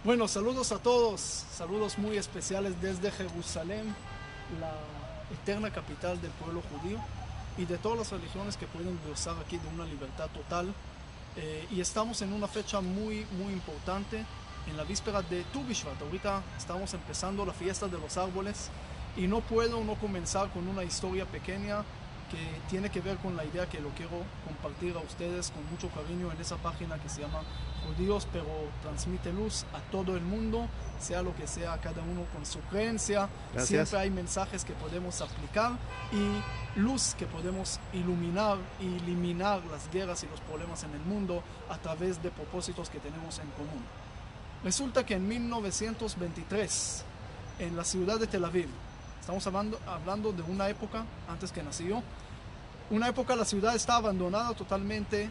Bueno, saludos a todos, saludos muy especiales desde Jerusalén, la eterna capital del pueblo judío y de todas las religiones que pueden gozar aquí de una libertad total. Y estamos en una fecha muy importante, en la víspera de Tu Bishvat. Ahorita estamos empezando la fiesta de los árboles y no puedo no comenzar con una historia pequeña que tiene que ver con la idea que lo quiero compartir a ustedes con mucho cariño en esa página que se llama Judíos, pero transmite luz a todo el mundo, sea lo que sea, cada uno con su creencia. Gracias. Siempre hay mensajes que podemos aplicar y luz que podemos iluminar y eliminar las guerras y los problemas en el mundo a través de propósitos que tenemos en común. Resulta que en 1923, en la ciudad de Tel Aviv, estamos hablando de una época antes que nací yo, una época la ciudad está abandonada totalmente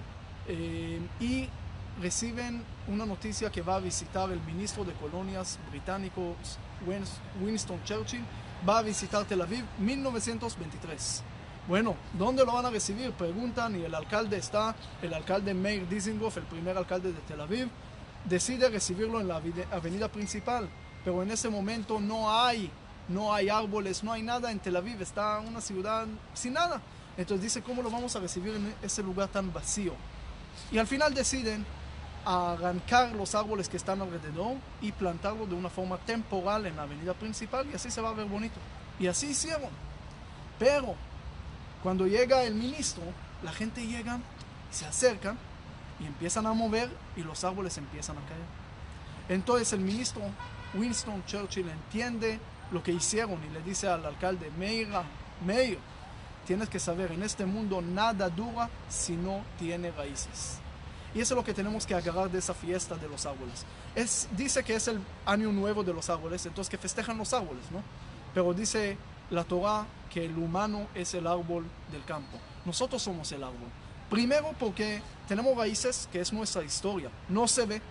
y reciben una noticia que va a visitar el ministro de Colonias británico Winston Churchill, va a visitar Tel Aviv 1923. Bueno, ¿dónde lo van a recibir? Preguntan y el alcalde Meir Dizengoff, el primer alcalde de Tel Aviv, decide recibirlo en la avenida principal, pero en ese momento no hay árboles, no hay nada en Tel Aviv, está una ciudad sin nada. Entonces dice, ¿cómo lo vamos a recibir en ese lugar tan vacío? Y al final deciden arrancar los árboles que están alrededor y plantarlo de una forma temporal en la avenida principal y así se va a ver bonito. Y así hicieron. Pero cuando llega el ministro, la gente llega, se acercan y empiezan a mover y los árboles empiezan a caer. Entonces el ministro Winston Churchill entiende lo que hicieron y le dice al alcalde, Meir, tienes que saber, en este mundo nada dura si no tiene raíces. Y eso es lo que tenemos que agarrar de esa fiesta de los árboles. Dice que es el año nuevo de los árboles, entonces que festejan los árboles, ¿no? Pero dice la Torah que el humano es el árbol del campo. Nosotros somos el árbol. Primero porque tenemos raíces, que es nuestra historia. No se ve,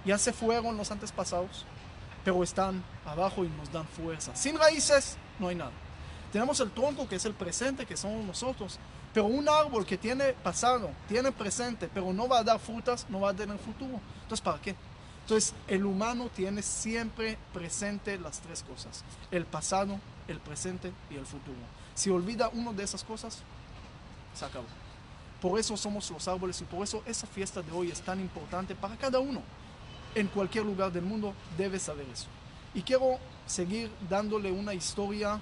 ya se fueron los antepasados, pero están abajo y nos dan fuerza. Sin raíces no hay nada. Tenemos el tronco, que es el presente, que somos nosotros. Pero un árbol que tiene pasado, tiene presente, pero no va a dar frutas, no va a tener futuro. Entonces, ¿para qué? Entonces, el humano tiene siempre presente las tres cosas. El pasado, el presente y el futuro. Si olvida una de esas cosas, se acabó. Por eso somos los árboles y por eso esa fiesta de hoy es tan importante para cada uno. En cualquier lugar del mundo debe saber eso. Y quiero seguir dándole una historia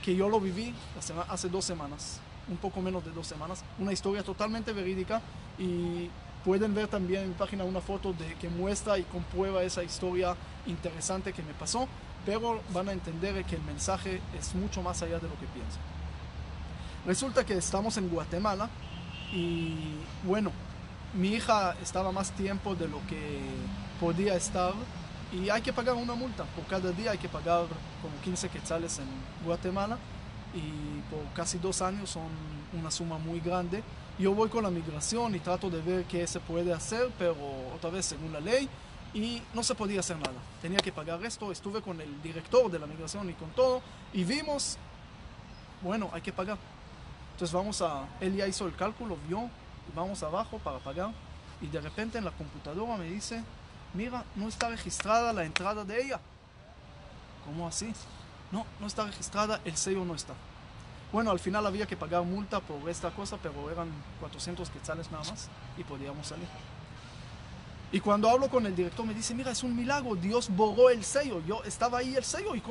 que yo lo viví hace 2 semanas, un poco menos de 2 semanas, una historia totalmente verídica y pueden ver también en mi página una foto que muestra y comprueba esa historia interesante que me pasó, pero van a entender que el mensaje es mucho más allá de lo que piensan. Resulta que estamos en Guatemala y bueno, mi hija estaba más tiempo de lo que podía estar y hay que pagar una multa. Por cada día hay que pagar como 15 quetzales en Guatemala y por casi 2 años son una suma muy grande. Yo voy con la migración y trato de ver qué se puede hacer, pero otra vez según la ley, y no se podía hacer nada. Tenía que pagar esto, estuve con el director de la migración y con todo y vimos, bueno, hay que pagar. Entonces él ya hizo el cálculo, vio, vamos abajo para pagar y de repente en la computadora me dice, mira, no está registrada la entrada de ella. ¿Cómo así? No está registrada, el sello no está. Bueno, al final había que pagar multa por esta cosa, pero eran 400 quetzales nada más y podíamos salir. Y cuando hablo con el director me dice, mira, es un milagro, Dios borró el sello. Yo estaba ahí el sello y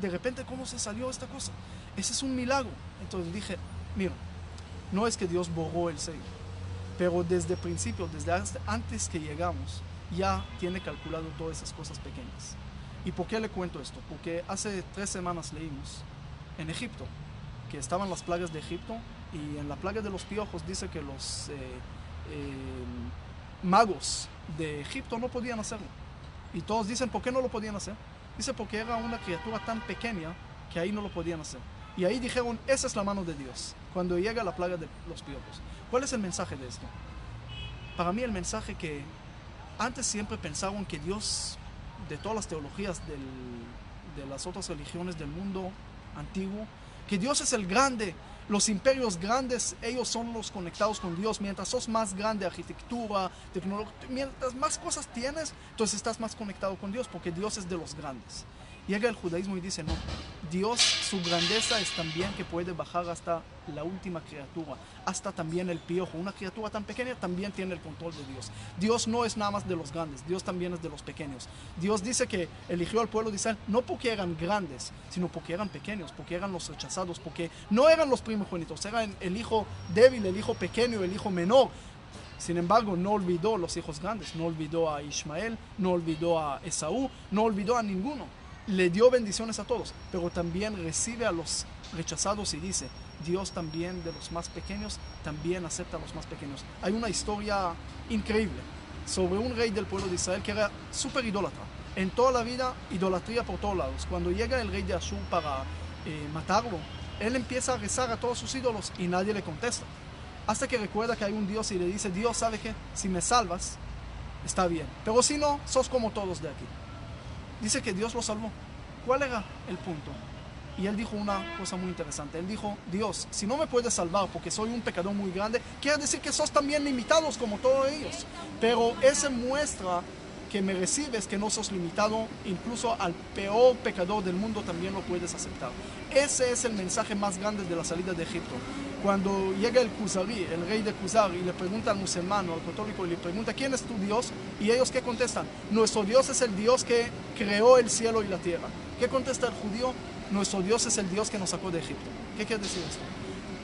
de repente cómo se salió esta cosa. Ese es un milagro. Entonces dije, mira, no es que Dios borró el sello, pero desde el principio, desde antes que llegamos, ya tiene calculado todas esas cosas pequeñas. ¿Y por qué le cuento esto? Porque hace 3 semanas leímos en Egipto que estaban las plagas de Egipto y en la plaga de los piojos dice que los magos de Egipto no podían hacerlo. Y todos dicen, ¿por qué no lo podían hacer? Dice, porque era una criatura tan pequeña que ahí no lo podían hacer. Y ahí dijeron, esa es la mano de Dios, cuando llega la plaga de los piojos. ¿Cuál es el mensaje de esto? Para mí el mensaje que antes siempre pensaron que Dios, de todas las teologías de las otras religiones del mundo antiguo, que Dios es el grande, Los imperios grandes, ellos son los conectados con Dios. Mientras sos más grande, arquitectura, tecnología, mientras más cosas tienes, entonces estás más conectado con Dios, porque Dios es de los grandes. Llega el judaísmo y dice, no, Dios, su grandeza es también que puede bajar hasta la última criatura, hasta también el piojo. Una criatura tan pequeña también tiene el control de Dios. Dios no es nada más de los grandes, Dios también es de los pequeños. Dios dice que eligió al pueblo de Israel no porque eran grandes, sino porque eran pequeños, porque eran los rechazados, porque no eran los primogénitos, eran el hijo débil, el hijo pequeño, el hijo menor. Sin embargo, no olvidó los hijos grandes, no olvidó a Ismael, no olvidó a Esaú, no olvidó a ninguno. Le dio bendiciones a todos, pero también recibe a los rechazados y dice, Dios también de los más pequeños, también acepta a los más pequeños. Hay una historia increíble sobre un rey del pueblo de Israel que era súper idólatra. En toda la vida, idolatría por todos lados. Cuando llega el rey de Ashur para matarlo, él empieza a rezar a todos sus ídolos y nadie le contesta. Hasta que recuerda que hay un Dios y le dice, Dios, ¿sabe qué? Si me salvas, está bien. Pero si no, sos como todos de aquí. Dice que Dios lo salvó. ¿Cuál era el punto? Y él dijo una cosa muy interesante. Él dijo, Dios, si no me puedes salvar porque soy un pecador muy grande, quiere decir que sos también limitados como todos ellos. Pero ese muestra que me recibes, que no sos limitado, incluso al peor pecador del mundo también lo puedes aceptar. Ese es el mensaje más grande de la salida de Egipto. Cuando llega el Kuzari, el rey de Kuzar, y le pregunta al musulmán o al católico, y le pregunta, ¿quién es tu Dios? Y ellos, ¿qué contestan? Nuestro Dios es el Dios que creó el cielo y la tierra. ¿Qué contesta el judío? Nuestro Dios es el Dios que nos sacó de Egipto. ¿Qué quiere decir esto?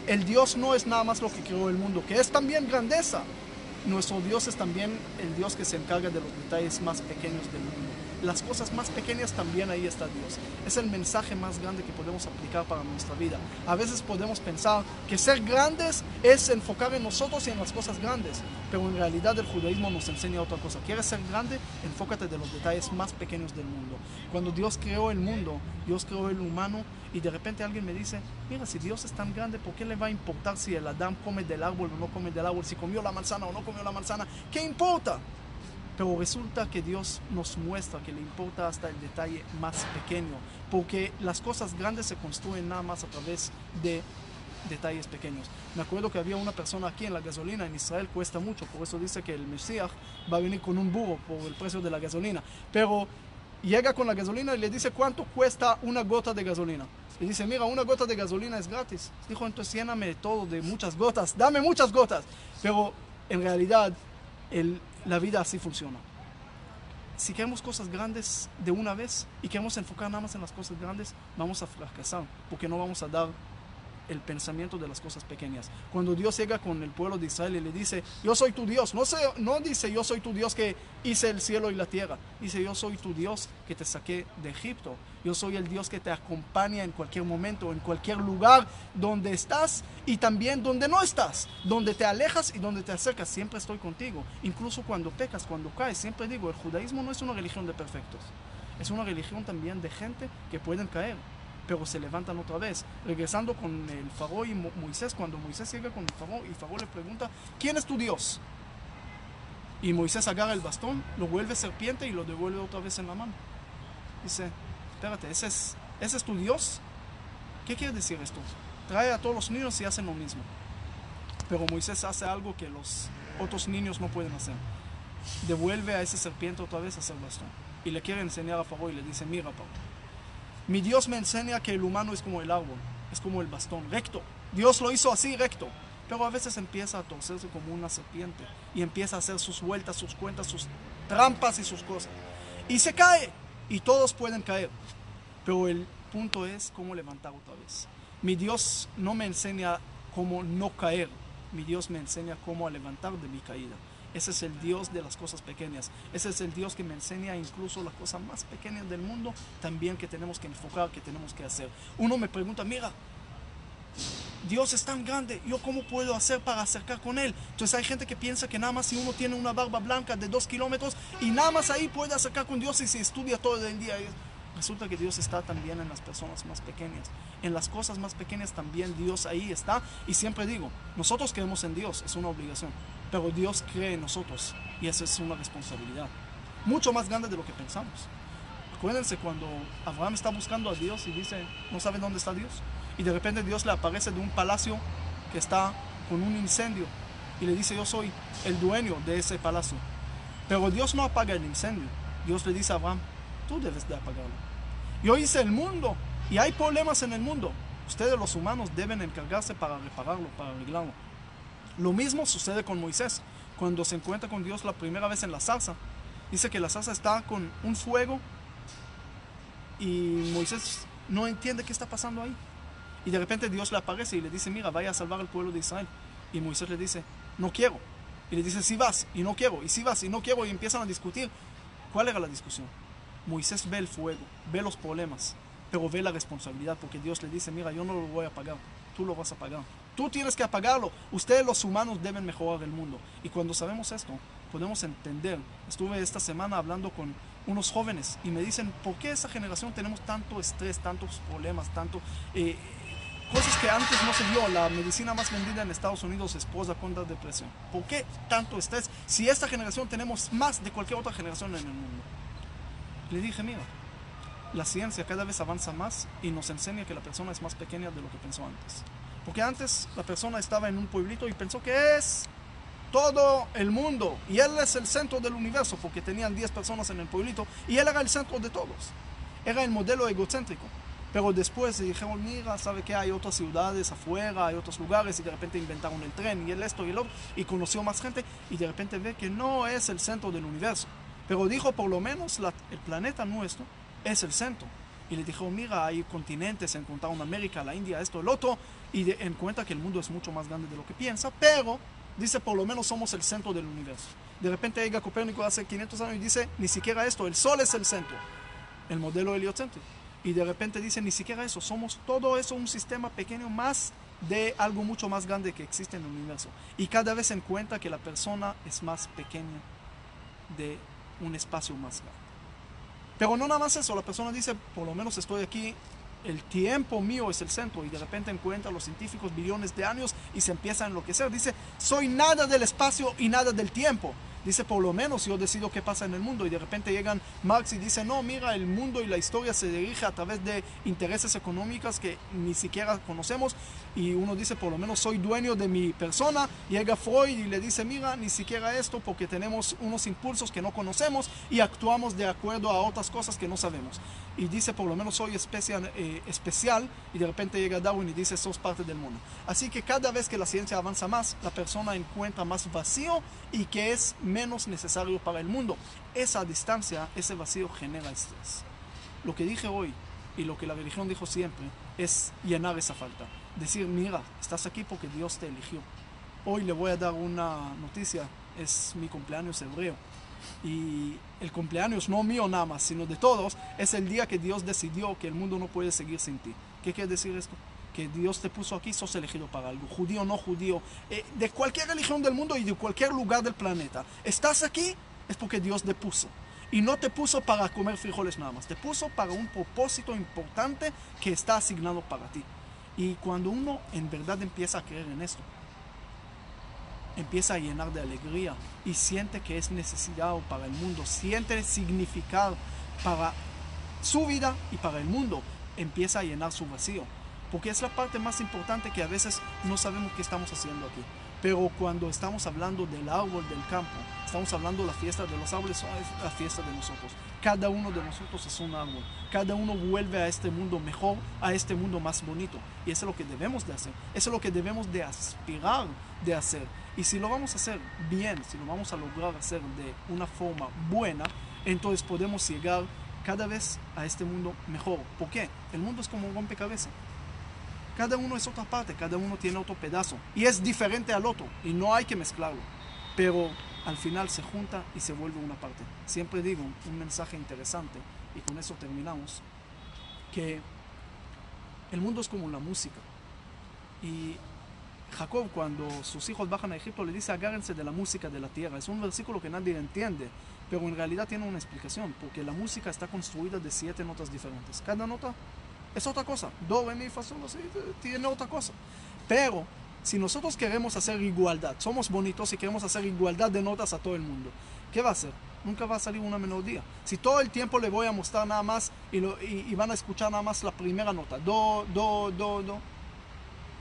El Dios no es nada más lo que creó el mundo, que es también grandeza. Nuestro Dios es también el Dios que se encarga de los detalles más pequeños del mundo. Las cosas más pequeñas también ahí está Dios. Es el mensaje más grande que podemos aplicar para nuestra vida. A veces podemos pensar que ser grandes es enfocar en nosotros y en las cosas grandes, pero en realidad el judaísmo nos enseña otra cosa. ¿Quieres ser grande? Enfócate de los detalles más pequeños del mundo. Cuando Dios creó el mundo, Dios creó el humano, y de repente alguien me dice, mira, si Dios es tan grande, ¿por qué le va a importar si el Adán come del árbol o no come del árbol? Si comió la manzana o no comió la manzana, ¿qué importa? Pero resulta que Dios nos muestra que le importa hasta el detalle más pequeño, porque las cosas grandes se construyen nada más a través de detalles pequeños. Me acuerdo que había una persona aquí en la gasolina en Israel, cuesta mucho, por eso dice que el Mesías va a venir con un burro por el precio de la gasolina, pero llega con la gasolina y le dice, ¿cuánto cuesta una gota de gasolina? Le dice, mira, una gota de gasolina es gratis. Dijo, entonces lléname todo de muchas gotas, dame muchas gotas. Pero en realidad la vida así funciona. Si queremos cosas grandes de una vez y queremos enfocar nada más en las cosas grandes, vamos a fracasar, porque no vamos a dar el pensamiento de las cosas pequeñas. Cuando Dios llega con el pueblo de Israel y le dice, yo soy tu Dios, no dice yo soy tu Dios que hice el cielo y la tierra, dice yo soy tu Dios que te saqué de Egipto, yo soy el Dios que te acompaña en cualquier momento, en cualquier lugar donde estás y también donde no estás, donde te alejas y donde te acercas, siempre estoy contigo, incluso cuando pecas, cuando caes. Siempre digo, el judaísmo no es una religión de perfectos, es una religión también de gente que pueden caer, pero se levantan otra vez. Regresando con el faraón y Moisés, cuando Moisés llega con el faraón y faraón le pregunta, ¿quién es tu Dios? Y Moisés agarra el bastón, lo vuelve serpiente y lo devuelve otra vez en la mano. Dice, espérate, ¿ese es tu Dios? ¿Qué quiere decir esto? Trae a todos los niños y hacen lo mismo. Pero Moisés hace algo que los otros niños no pueden hacer. Devuelve a ese serpiente otra vez a hacer bastón. Y le quiere enseñar a faraón y le dice, mira, Pablo, mi Dios me enseña que el humano es como el árbol, es como el bastón, recto. Dios lo hizo así, recto. Pero a veces empieza a torcerse como una serpiente y empieza a hacer sus vueltas, sus cuentas, sus trampas y sus cosas. Y se cae, y todos pueden caer. Pero el punto es cómo levantar otra vez. Mi Dios no me enseña cómo no caer, mi Dios me enseña cómo levantar de mi caída. Ese es el Dios de las cosas pequeñas. Ese es el Dios que me enseña incluso las cosas más pequeñas del mundo, también que tenemos que enfocar, que tenemos que hacer. Uno me pregunta, mira, Dios es tan grande, ¿yo cómo puedo hacer para acercar con Él? Entonces hay gente que piensa que nada más si uno tiene una barba blanca de 2 kilómetros y nada más ahí puede acercar con Dios y se estudia todo el día. Resulta que Dios está también en las personas más pequeñas. En las cosas más pequeñas también Dios ahí está. Y siempre digo, nosotros creemos en Dios, es una obligación. Pero Dios cree en nosotros y esa es una responsabilidad mucho más grande de lo que pensamos. Acuérdense cuando Abraham está buscando a Dios y dice, no sabe dónde está Dios. y de repente Dios le aparece de un palacio que está con un incendio y le dice: yo soy el dueño de ese palacio. Pero Dios no apaga el incendio. Dios le dice a Abraham: tú debes de apagarlo. Yo hice el mundo y hay problemas en el mundo. Ustedes los humanos deben encargarse para repararlo, para arreglarlo. Lo mismo sucede con Moisés. Cuando se encuentra con Dios la primera vez en la zarza, dice que la zarza está con un fuego y Moisés no entiende qué está pasando ahí. Y de repente Dios le aparece y le dice: mira, vaya a salvar al pueblo de Israel. Y Moisés le dice: no quiero. Y le dice: sí vas, y no quiero, y sí vas, y no quiero. Y empiezan a discutir. ¿Cuál era la discusión? Moisés ve el fuego, ve los problemas, pero ve la responsabilidad, porque Dios le dice: mira, yo no lo voy a apagar, tú lo vas a apagar. Tú tienes que apagarlo. Ustedes los humanos deben mejorar el mundo. Y cuando sabemos esto, podemos entender. Estuve esta semana hablando con unos jóvenes y me dicen: ¿por qué esa generación tenemos tanto estrés, tantos problemas, cosas que antes no se vio? La medicina más vendida en Estados Unidos es Prozac contra depresión. ¿Por qué tanto estrés si esta generación tenemos más de cualquier otra generación en el mundo? Le dije: mira, la ciencia cada vez avanza más y nos enseña que la persona es más pequeña de lo que pensó antes. Porque antes la persona estaba en un pueblito y pensó que es todo el mundo y él es el centro del universo, porque tenían 10 personas en el pueblito y él era el centro de todos. Era el modelo egocéntrico. Pero después se dijeron: mira, ¿sabe qué? Hay otras ciudades afuera, hay otros lugares, y de repente inventaron el tren y el esto y el otro, y conoció más gente, y de repente ve que no es el centro del universo. Pero dijo: por lo menos el planeta nuestro es el centro. Y le dijo: mira, hay continentes, encontraron América, la India, esto, el otro, y encuentra que el mundo es mucho más grande de lo que piensa, pero dice: por lo menos somos el centro del universo. De repente llega Copérnico hace 500 años y dice: ni siquiera esto, el Sol es el centro, el modelo heliocéntrico. Y de repente dice: ni siquiera eso, somos todo eso, un sistema pequeño más de algo mucho más grande que existe en el universo. Y cada vez se encuentra que la persona es más pequeña de un espacio más grande. Pero no nada más eso, la persona dice: por lo menos estoy aquí, el tiempo mío es el centro. Y de repente encuentra a los científicos billones de años y se empieza a enloquecer. Dice: soy nada del espacio y nada del tiempo. Dice: por lo menos yo decido qué pasa en el mundo. Y de repente llegan Marx y dice: no, mira, el mundo y la historia se dirige a través de intereses económicos que ni siquiera conocemos. Y uno dice: por lo menos soy dueño de mi persona. Llega Freud y le dice: mira, ni siquiera esto, porque tenemos unos impulsos que no conocemos y actuamos de acuerdo a otras cosas que no sabemos. Y dice: por lo menos soy especial. Y de repente llega Darwin y dice: sos parte del mundo. Así que cada vez que la ciencia avanza más, la persona encuentra más vacío y que es menos necesario para el mundo. Esa distancia, ese vacío genera estrés. Lo que dije hoy y lo que la religión dijo siempre es llenar esa falta. Decir: mira, estás aquí porque Dios te eligió. Hoy le voy a dar una noticia. Es mi cumpleaños hebreo. Y el cumpleaños no mío nada más, sino de todos, es el día que Dios decidió que el mundo no puede seguir sin ti. ¿Qué quiere decir esto? Que Dios te puso aquí, sos elegido para algo. Judío o no judío, de cualquier religión del mundo y de cualquier lugar del planeta. Estás aquí es porque Dios te puso. Y no te puso para comer frijoles nada más. Te puso para un propósito importante que está asignado para ti. Y cuando uno en verdad empieza a creer en esto, empieza a llenar de alegría y siente que es necesidad para el mundo, siente significar para su vida y para el mundo, empieza a llenar su vacío. Porque es la parte más importante que a veces no sabemos qué estamos haciendo aquí. Pero cuando estamos hablando del árbol del campo, estamos hablando de la fiesta de los árboles, es la fiesta de nosotros. Cada uno de nosotros es un árbol. Cada uno vuelve a este mundo mejor, a este mundo más bonito. Y eso es lo que debemos de hacer. Eso es lo que debemos de aspirar de hacer. Y si lo vamos a hacer bien, si lo vamos a lograr hacer de una forma buena, entonces podemos llegar cada vez a este mundo mejor. ¿Por qué? El mundo es como un rompecabezas. Cada uno es otra parte, cada uno tiene otro pedazo y es diferente al otro y no hay que mezclarlo, pero al final se junta y se vuelve una parte. Siempre digo un mensaje interesante y con eso terminamos, que el mundo es como la música y Jacob, cuando sus hijos bajan a Egipto, le dice: agárrense de la música de la tierra. Es un versículo que nadie entiende, pero en realidad tiene una explicación, porque la música está construida de 7 notas diferentes. Cada nota es otra cosa. Do, re, mi, fa, sol, así, tiene otra cosa. Pero si nosotros queremos hacer igualdad, somos bonitos y queremos hacer igualdad de notas a todo el mundo, ¿qué va a hacer? nunca va a salir una melodía. Si todo el tiempo le voy a mostrar nada más y van a escuchar nada más la primera nota, do, do, do, do,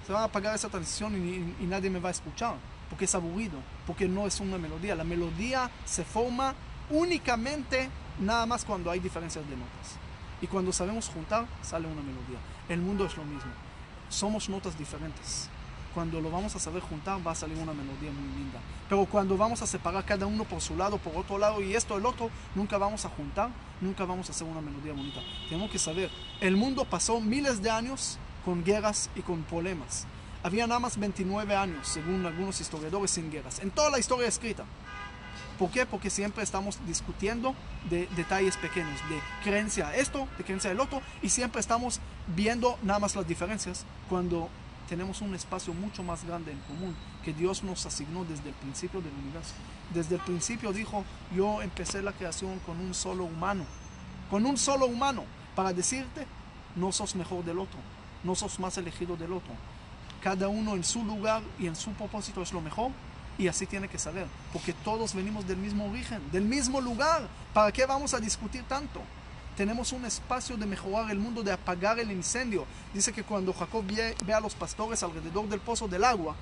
se va a apagar esa transición y nadie me va a escuchar, porque es aburrido, porque no es una melodía. La melodía se forma únicamente nada más cuando hay diferencias de notas. Y cuando sabemos juntar, sale una melodía. El mundo es lo mismo. Somos notas diferentes. Cuando lo vamos a saber juntar, va a salir una melodía muy linda. Pero cuando vamos a separar cada uno por su lado, por otro lado y esto, el otro, nunca vamos a juntar, nunca vamos a hacer una melodía bonita. Tenemos que saber, el mundo pasó miles de años con guerras y con problemas. Había nada más 29 años, según algunos historiadores, sin guerras. En toda la historia escrita. ¿Por qué? Porque siempre estamos discutiendo de detalles pequeños, de creencia esto, de creencia el otro, y siempre estamos viendo nada más las diferencias cuando tenemos un espacio mucho más grande en común que Dios nos asignó desde el principio del universo. Desde el principio dijo, yo empecé la creación con un solo humano, para decirte, no sos mejor del otro, no sos más elegido del otro. Cada uno en su lugar y en su propósito es lo mejor. Y así tiene que saber, porque todos venimos del mismo origen, del mismo lugar. ¿Para qué vamos a discutir tanto? Tenemos un espacio de mejorar el mundo, de apagar el incendio. Dice que cuando Jacob ve a los pastores alrededor del pozo del agua,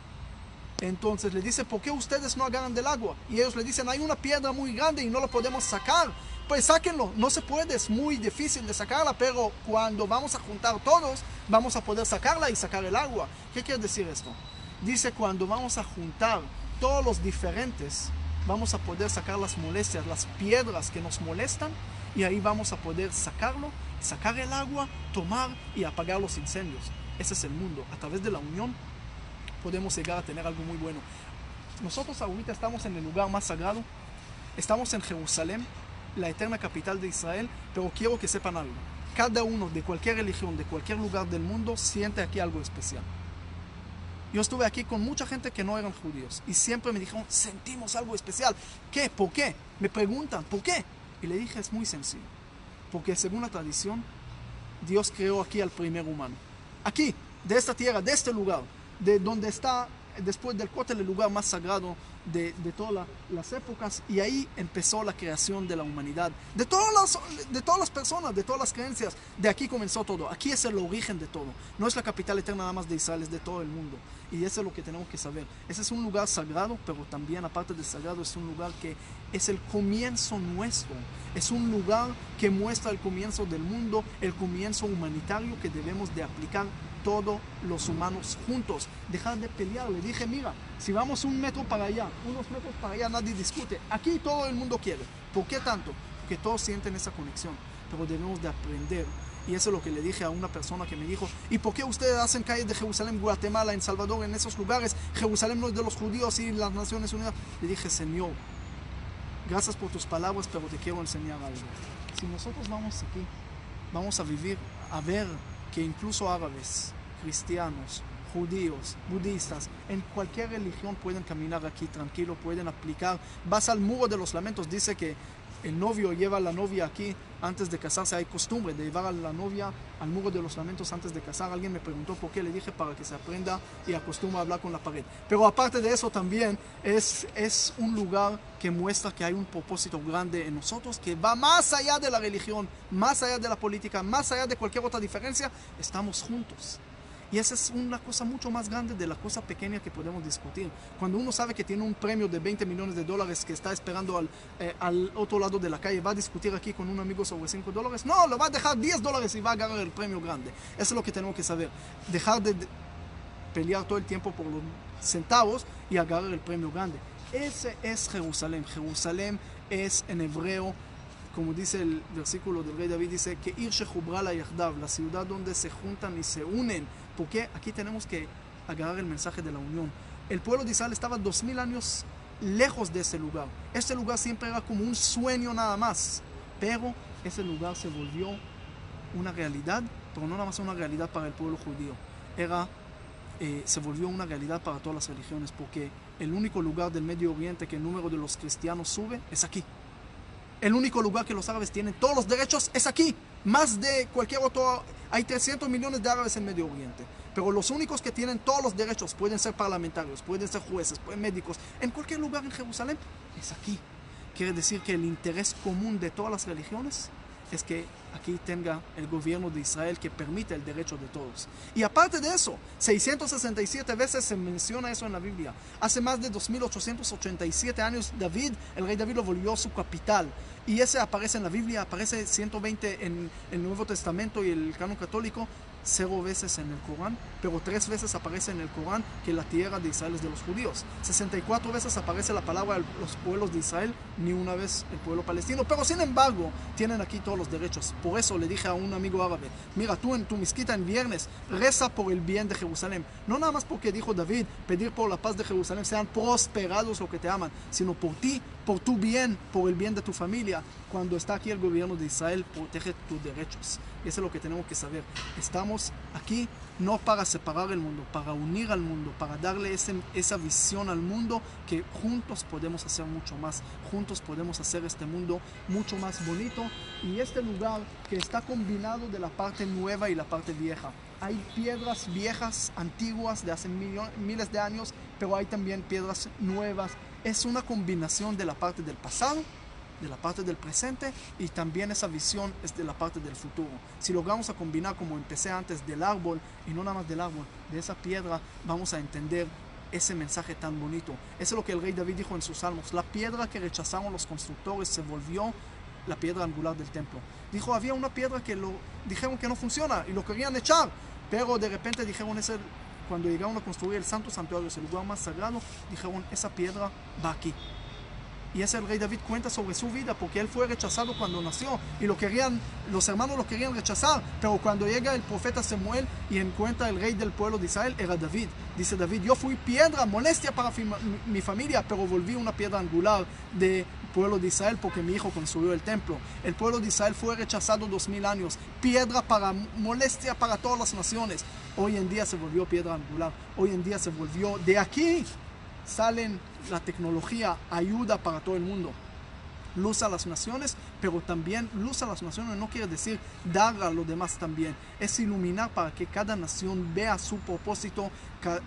entonces le dice, ¿por qué ustedes no agarran del agua? Y ellos le dicen, hay una piedra muy grande y no lo podemos sacar. Pues sáquenlo, no se puede, es muy difícil de sacarla, pero cuando vamos a juntar todos, vamos a poder sacarla y sacar el agua. ¿Qué quiere decir esto? Dice, cuando vamos a juntar todos los diferentes, vamos a poder sacar las molestias, las piedras que nos molestan, y ahí vamos a poder sacarlo, sacar el agua, tomar y apagar los incendios. Ese es el mundo. A través de la unión podemos llegar a tener algo muy bueno. Nosotros ahorita estamos en el lugar más sagrado, estamos en Jerusalén, la eterna capital de Israel, pero quiero que sepan algo. Cada uno de cualquier religión, de cualquier lugar del mundo, siente aquí algo especial. Yo estuve aquí con mucha gente que no eran judíos y siempre me dijeron, sentimos algo especial. ¿Qué? ¿Por qué? Me preguntan, ¿por qué? Y le dije, es muy sencillo. Porque según la tradición, Dios creó aquí al primer humano. Aquí, de esta tierra, de este lugar, de donde está después del cótel el lugar más sagrado de todas las épocas, y ahí empezó la creación de la humanidad, de todas las personas, de todas las creencias. De aquí comenzó todo. Aquí es el origen de todo. No es la capital eterna nada más de Israel, es de todo el mundo. Y eso es lo que tenemos que saber. Ese es un lugar sagrado, pero también aparte de sagrado es un lugar que es el comienzo nuestro. Es un lugar que muestra el comienzo del mundo, el comienzo humanitario que debemos de aplicar todos los humanos juntos. Dejar de pelear. Le dije, mira, si vamos un metro para allá, unos metros para allá, nadie discute. Aquí todo el mundo quiere. ¿Por qué tanto? Porque todos sienten esa conexión. Pero debemos de aprender. Y eso es lo que le dije a una persona que me dijo, ¿y por qué ustedes hacen calles de Jerusalén, Guatemala, en Salvador, en esos lugares? Jerusalén no es de los judíos y las Naciones Unidas. Le dije, Señor, gracias por tus palabras, pero te quiero enseñar algo. Si nosotros vamos aquí, vamos a vivir, a ver que incluso árabes, cristianos, judíos, budistas, en cualquier religión pueden caminar aquí tranquilo, pueden aplicar. Vas al muro de los lamentos, dice que el novio lleva a la novia aquí antes de casarse. Hay costumbre de llevar a la novia al muro de los lamentos antes de casar. Alguien me preguntó por qué, le dije para que se aprenda y acostumbre a hablar con la pared. Pero aparte de eso también es un lugar que muestra que hay un propósito grande en nosotros, que va más allá de la religión, más allá de la política, más allá de cualquier otra diferencia. Estamos juntos. Y esa es una cosa mucho más grande de la cosa pequeña que podemos discutir. Cuando uno sabe que tiene un premio de $20 millones que está esperando al otro lado de la calle, ¿va a discutir aquí con un amigo sobre $5? No, lo va a dejar $10 y va a ganar el premio grande. Eso es lo que tenemos que saber. Dejar de pelear todo el tiempo por los centavos y agarrar el premio grande. Ese es Jerusalén. Jerusalén es en hebreo, como dice el versículo del rey David, dice que Ir Shechubra la Yahdav, la ciudad donde se juntan y se unen. Porque aquí tenemos que agarrar el mensaje de la unión. El pueblo de Israel estaba 2000 años lejos de ese lugar. Este lugar siempre era como un sueño nada más. Pero ese lugar se volvió una realidad, pero no nada más una realidad para el pueblo judío. Se volvió una realidad para todas las religiones, porque el único lugar del Medio Oriente que el número de los cristianos sube es aquí. El único lugar que los árabes tienen todos los derechos es aquí. Más de cualquier otro. Hay 300 millones de árabes en Medio Oriente. Pero los únicos que tienen todos los derechos, pueden ser parlamentarios, pueden ser jueces, pueden médicos, en cualquier lugar en Jerusalén, es aquí. quiere decir que el interés común de todas las religiones es que aquí tenga el gobierno de Israel que permite el derecho de todos. Y aparte de eso, 667 veces se menciona eso en la Biblia. Hace más de 2887 años el rey David lo volvió su capital. Y ese aparece en la Biblia, aparece 120 en el Nuevo Testamento y el canon católico, 0 veces en el Corán, pero 3 veces aparece en el Corán que la tierra de Israel es de los judíos. 64 veces aparece la palabra de los pueblos de Israel, ni una vez el pueblo palestino. Pero sin embargo, tienen aquí todos los derechos. Por eso le dije a un amigo árabe, mira, tú en tu mezquita en viernes, reza por el bien de Jerusalén. No nada más porque dijo David, pedir por la paz de Jerusalén, sean prosperados los que te aman, sino por ti, por tu bien, por el bien de tu familia. Cuando está aquí el gobierno de Israel, protege tus derechos. Eso es lo que tenemos que saber. Estamos aquí no para separar el mundo, para unir al mundo, para darle esa visión al mundo, que juntos podemos hacer mucho más. Juntos podemos hacer este mundo mucho más bonito. Y este lugar que está combinado de la parte nueva y la parte vieja. Hay piedras viejas, antiguas, de hace miles de años, pero hay también piedras nuevas. Es una combinación de la parte del pasado, de la parte del presente, y también esa visión es de la parte del futuro. Si logramos a combinar, como empecé antes, del árbol, y no nada más del árbol, de esa piedra, vamos a entender ese mensaje tan bonito. Eso es lo que el rey David dijo en sus salmos. La piedra que rechazaron los constructores se volvió la piedra angular del templo. Dijo, había una piedra que dijeron que no funciona y lo querían echar, pero de repente dijeron, cuando llegaron a construir el santo santuario, el lugar más sagrado, dijeron, esa piedra va aquí. Y ese el rey David cuenta sobre su vida, porque él fue rechazado cuando nació y los hermanos lo querían rechazar, pero cuando llega el profeta Samuel y encuentra el rey del pueblo de Israel, era David. Dice David, yo fui piedra, molestia para mi familia, pero volví una piedra angular del pueblo de Israel porque mi hijo construyó el templo. El pueblo de Israel fue rechazado 2000 años, piedra para molestia para todas las naciones. Hoy en día se volvió piedra angular, hoy en día se volvió, de aquí salen la tecnología, ayuda para todo el mundo. Luz a las naciones, pero también luz a las naciones no quiere decir dar a los demás también. Es iluminar para que cada nación vea su propósito,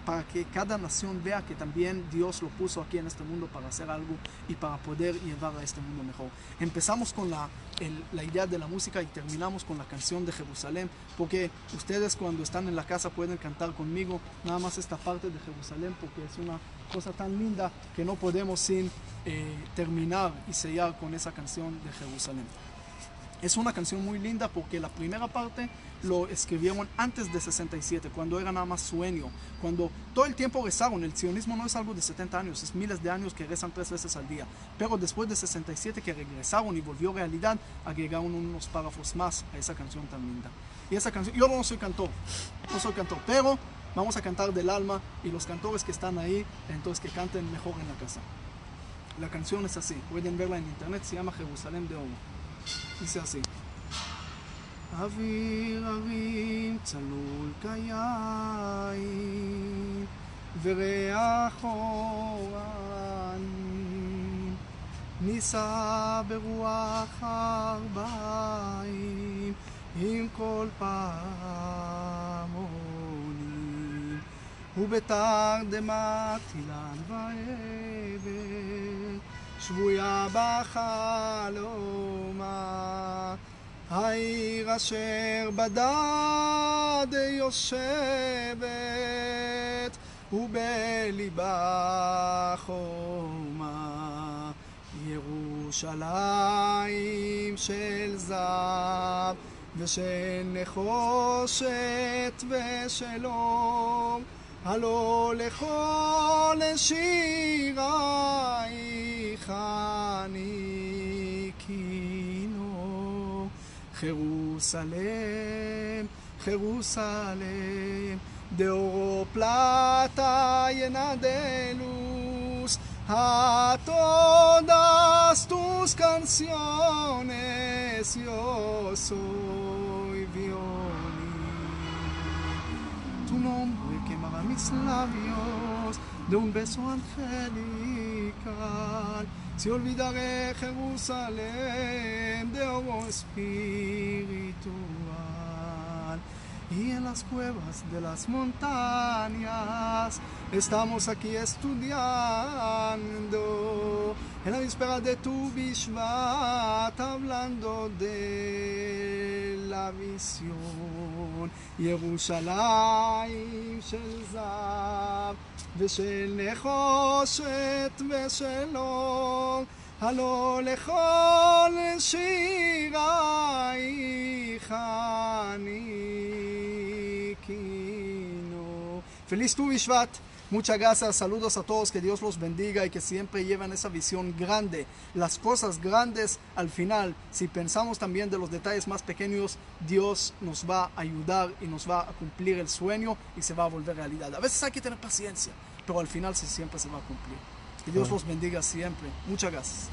para que cada nación vea que también Dios lo puso aquí en este mundo para hacer algo y para poder llevar a este mundo mejor. Empezamos con la idea de la música y terminamos con la canción de Jerusalén, porque ustedes cuando están en la casa pueden cantar conmigo nada más esta parte de Jerusalén, porque es una cosa tan linda que no podemos sin terminar y sellar con esa canción de Jerusalén. Es una canción muy linda porque la primera parte lo escribieron antes de 67, cuando era nada más sueño, cuando todo el tiempo rezaron. El sionismo no es algo de 70 años, es miles de años que rezan 3 veces al día, pero después de 67 que regresaron y volvió realidad, agregaron unos párrafos más a esa canción tan linda. Y esa canción, yo no soy cantor, pero vamos a cantar del alma, y los cantores que están ahí, entonces que canten mejor en la casa. La canción es así, pueden verla en internet, se llama Jerusalén de Oro. Dice así: אוויר הרים צלול כיין וריח אורנים נישא ברוח ארבעים עם כל פעמונים ובתרדמת אילן ועבר שבויה בחלומה העיר אשר בדד יושבת ובליבה חומה ירושלים של זהב ושל נחושת ושלום הלא לכל שירייך ניקינו Jerusalén, Jerusalén, de oro plata llena de luz, a todas tus canciones yo soy violín. Tu nombre quemará mis labios de un beso angelical. Si olvidaré Jerusalén de oro espiritual. Y en las cuevas de las montañas estamos aquí estudiando en la víspera de tu Bishvat, hablando de la visión. Yerushalayim shel zav, ושל נחושת ושלום, הלא לכל שירייך ניקינו. Feliz tu Bishvat. Muchas gracias, saludos a todos, que Dios los bendiga y que siempre lleven esa visión grande, las cosas grandes al final. Si pensamos también de los detalles más pequeños, Dios nos va a ayudar y nos va a cumplir el sueño y se va a volver realidad. A veces hay que tener paciencia, pero al final siempre se va a cumplir. Que Dios los bendiga siempre. Muchas gracias.